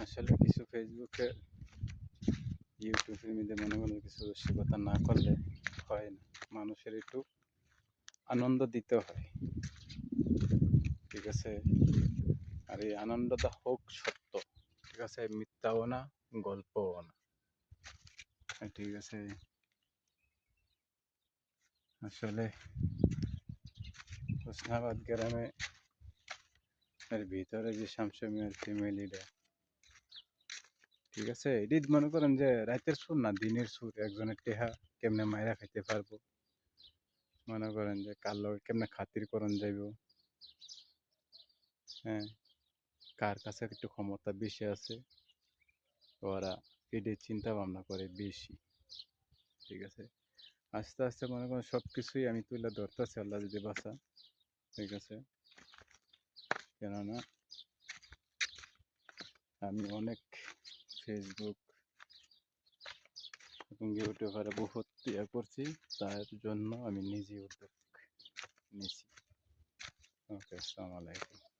আসলে কিছু ফেসবুকে ইউটিউবের মধ্যে মনে মনে কিছু রসিকতা না করলে হয় না। মানুষের একটু আনন্দ দিতে হয়, ঠিক আছে। আর এই আনন্দটা হোক সত্য, ঠিক আছে, মিথ্যাও না, গল্পও না, ঠিক আছে। আসলে হোসনাবাদ গ্রামে এর ভিতরে যে শামসু মিয়ার ফ্যামিলিটা, ঠিক আছে, এটি মনে করেন যে রাতের সুর না দিনের সুর, একজনের টেহা কেমনে মায়েরা খাইতে পারবো, মনে করেন যে কার লগে কেমনে খাতির করন যাইব, হ্যাঁ, কার কাছে একটু ক্ষমতা বেশি আছে, ওরা এটাই চিন্তা ভাবনা করে বেশি, ঠিক আছে। আস্তে আস্তে মনে করেন সব কিছুই আমি তুলে ধরতেছি, আল্লাহ যদি বাঁচা, ঠিক আছে। কেননা আমি অনেক ফেসবুক এবং ইউটিউবারে বহুত ইয়ে করছি, তার জন্য আমি নিজে উদ্যোগ নিয়েছি। ওকে, আসসালামু আলাইকুম।